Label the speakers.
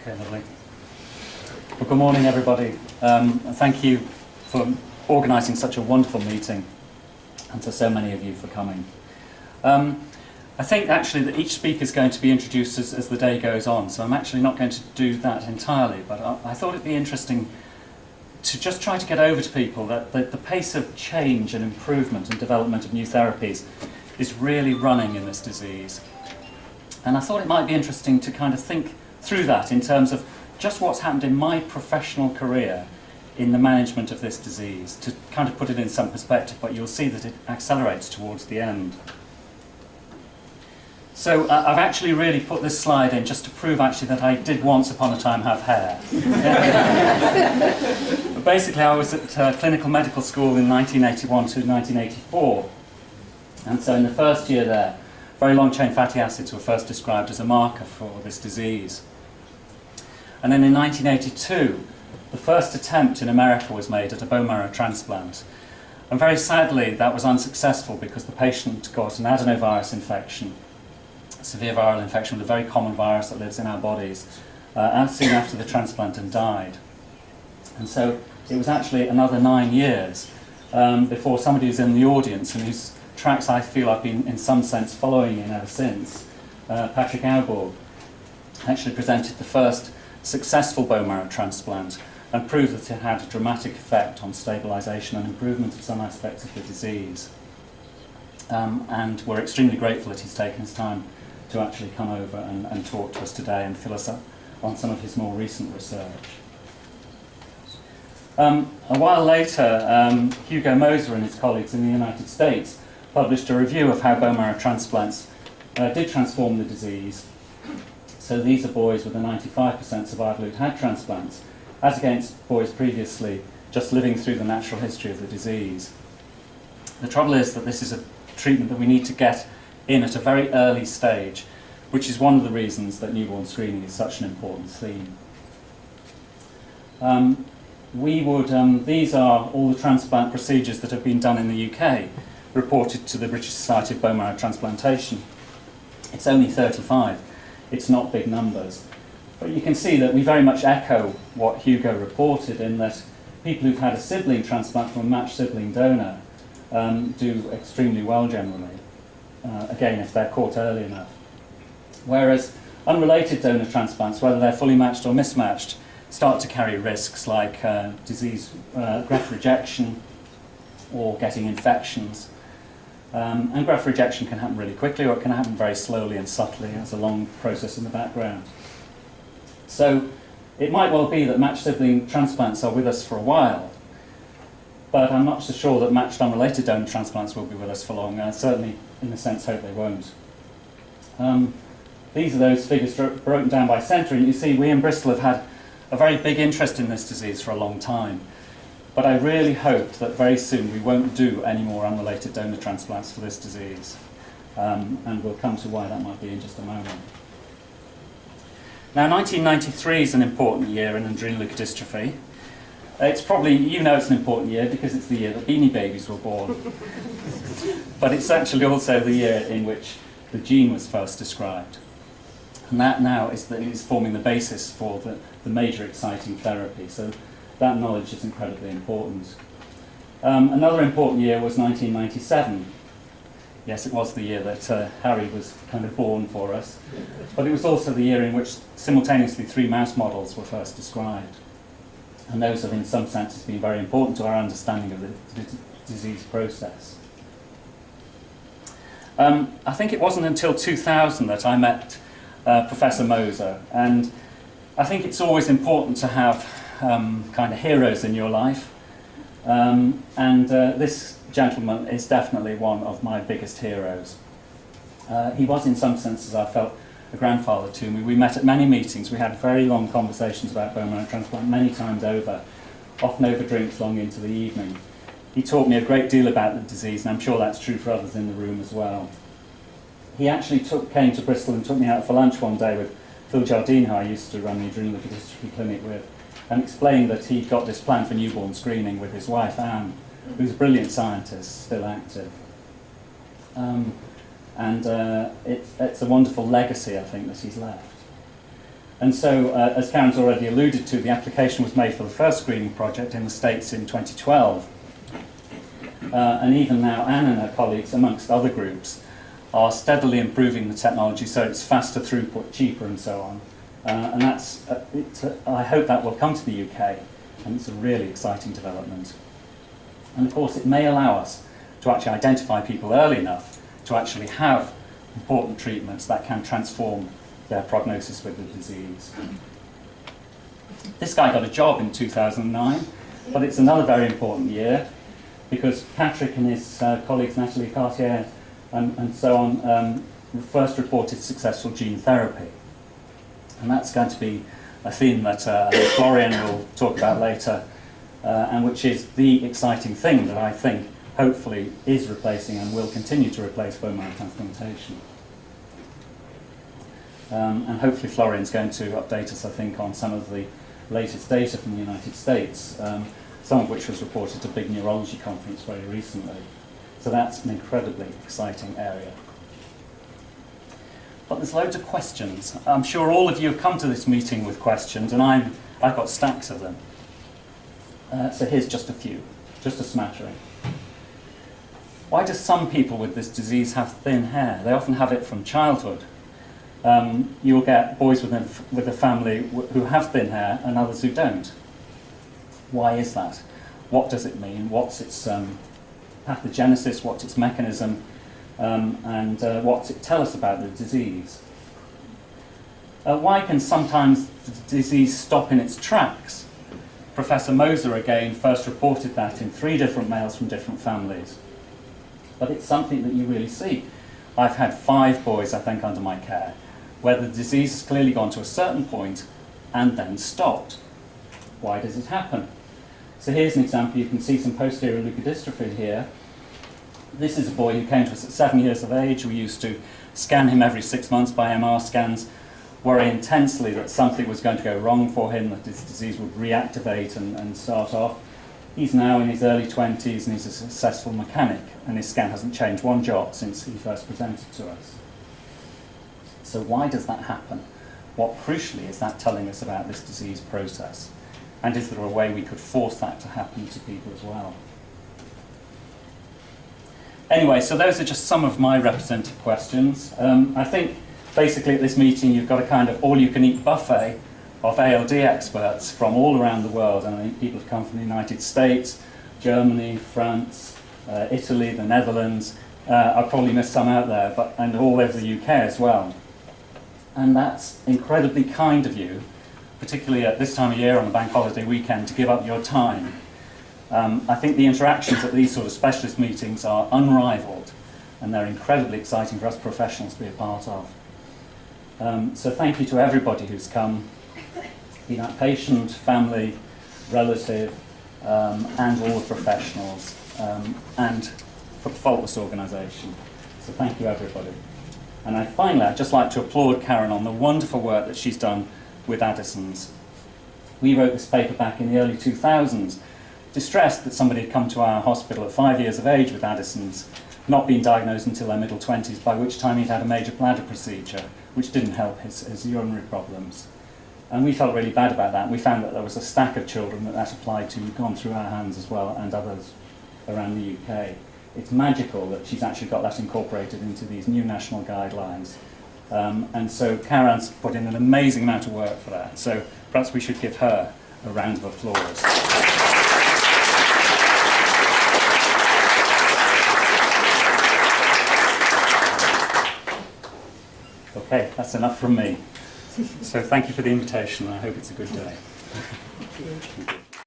Speaker 1: Okay, lovely. Well, good morning, everybody. Thank you for organising such a wonderful meeting, and to so many of you for coming. I think actually that each speaker is going to be introduced as the day goes on, so I'm actually not going to do that entirely, but I thought it'd be interesting to just try to get over to people that the pace of change and improvement and development of new therapies is really running in this disease. And I thought it might be interesting to kind of think through that in terms of just what's happened in my professional career in the management of this disease, to kind of put it in some perspective, but you'll see that it accelerates towards the end. So I've actually really put this slide in just to prove actually that I did once upon a time have hair. But basically I was at clinical medical school in 1981 to 1984, and so in the first year there, very long chain fatty acids were first described as a marker for this disease. And then in 1982, the first attempt in America was made at a bone marrow transplant. And very sadly, that was unsuccessful because the patient got an adenovirus infection, a severe viral infection with a very common virus that lives in our bodies, and soon after the transplant, and died. And so it was actually another 9 years before somebody who's in the audience and whose tracks I feel I've been in some sense following in ever since, Patrick Auborg, actually presented the first successful bone marrow transplant and proved that it had a dramatic effect on stabilisation and improvement of some aspects of the disease. And we're extremely grateful that he's taken his time to actually come over and talk to us today and fill us up on some of his more recent research. A while later, Hugo Moser and his colleagues in the United States published a review of how bone marrow transplants did transform the disease. So these are boys with a 95% survival who'd had transplants, as against boys previously just living through the natural history of the disease. The trouble is that this is a treatment that we need to get in at a very early stage, which is one of the reasons that newborn screening is such an important theme. These are all the transplant procedures that have been done in the UK, reported to the British Society of Bone Marrow Transplantation. It's only 35. It's not big numbers. But you can see that we very much echo what Hugo reported, in that people who've had a sibling transplant from a matched sibling donor do extremely well generally, again, if they're caught early enough. Whereas unrelated donor transplants, whether they're fully matched or mismatched, start to carry risks like graft rejection or getting infections. And graft rejection can happen really quickly, or it can happen very slowly and subtly as a long process in the background. So it might well be that matched sibling transplants are with us for a while, but I'm not so sure that matched unrelated donor transplants will be with us for long. I certainly, in a sense, hope they won't. These are those figures broken down by centre, and you see we in Bristol have had a very big interest in this disease for a long time. But I really hope that very soon we won't do any more unrelated donor transplants for this disease. And we'll come to why that might be in just a moment. Now, 1993 is an important year in adrenal leukodystrophy. It's probably, you know it's an important year because it's the year that Beanie Babies were born. But it's actually also the year in which the gene was first described. And that now is forming the basis for the major exciting therapy. So that knowledge is incredibly important. Another important year was 1997. Yes, it was the year that Harry was kind of born for us. But it was also the year in which simultaneously 3 mouse models were first described. And those have in some senses been very important to our understanding of the disease process. I think it wasn't until 2000 that I met Professor Moser, and I think it's always important to have kind of heroes in your life, and this gentleman is definitely one of my biggest heroes. He was in some senses, I felt, a grandfather to me. We met at many meetings, we had very long conversations about bone marrow transplant many times over, often over drinks long into the evening. He taught me a great deal about the disease, and I'm sure that's true for others in the room as well. He actually came to Bristol and took me out for lunch one day with Phil Jardine, who I used to run the adrenal leukodystrophy clinic with, and explained that he'd got this plan for newborn screening with his wife Anne, who's a brilliant scientist, still active. It's a wonderful legacy, I think, that he's left. And so, as Karen's already alluded to, the application was made for the first screening project in the States in 2012. And even now, Anne and her colleagues, amongst other groups, are steadily improving the technology so it's faster throughput, cheaper, and so on. And that's, I hope that will come to the UK, and it's a really exciting development. And of course, it may allow us to actually identify people early enough to actually have important treatments that can transform their prognosis with the disease. This guy got a job in 2009, but it's another very important year because Patrick and his colleagues, Natalie Cartier and so on, first reported successful gene therapy. And that's going to be a theme that Florian will talk about later, and which is the exciting thing that I think hopefully is replacing and will continue to replace bone marrow transplantation. And hopefully Florian's going to update us, I think, on some of the latest data from the United States, some of which was reported at a big neurology conference very recently. So that's an incredibly exciting area. But there's loads of questions. I'm sure all of you have come to this meeting with questions, and I've got stacks of them. So here's just a few, just a smattering. Why do some people with this disease have thin hair? They often have it from childhood. You'll get boys with a family who have thin hair and others who don't. Why is that? What does it mean? What's its pathogenesis? What's its mechanism? And what's it tell us about the disease? Why can sometimes the disease stop in its tracks? Professor Moser again first reported that in 3 different males from different families. But it's something that you really see. I've had 5 boys, I think, under my care, where the disease has clearly gone to a certain point and then stopped. Why does it happen? So here's an example. You can see some posterior leukodystrophy here. This is a boy who came to us at 7 years of age. We used to scan him every 6 months by MR scans, worry intensely that something was going to go wrong for him, that his disease would reactivate and start off. He's now in his early 20s and he's a successful mechanic, and his scan hasn't changed one jot since he first presented to us. So why does that happen? What crucially is that telling us about this disease process? And is there a way we could force that to happen to people as well? Anyway, so those are just some of my representative questions. I think basically at this meeting you've got a kind of all-you-can-eat buffet of ALD experts from all around the world. And I think people have come from the United States, Germany, France, Italy, the Netherlands. I've probably missed some out there, and all over the UK as well. And that's incredibly kind of you, particularly at this time of year on the bank holiday weekend, to give up your time. I think the interactions at these sort of specialist meetings are unrivaled, and they're incredibly exciting for us professionals to be a part of. So thank you to everybody who's come, be that patient, family, relative, and all the professionals, and for the faultless organisation. So thank you, everybody. And finally, I'd just like to applaud Karen on the wonderful work that she's done with Addison's. We wrote this paper back in the early 2000s, distressed that somebody had come to our hospital at 5 years of age with Addison's, not been diagnosed until their middle 20s, by which time he'd had a major bladder procedure, which didn't help his urinary problems. And we felt really bad about that, and we found that there was a stack of children that applied to, who'd gone through our hands as well, and others around the UK. It's magical that she's actually got that incorporated into these new national guidelines. And so Karen's put in an amazing amount of work for that. So perhaps we should give her a round of applause. Okay, that's enough from me. So thank you for the invitation. I hope it's a good day. Thank you.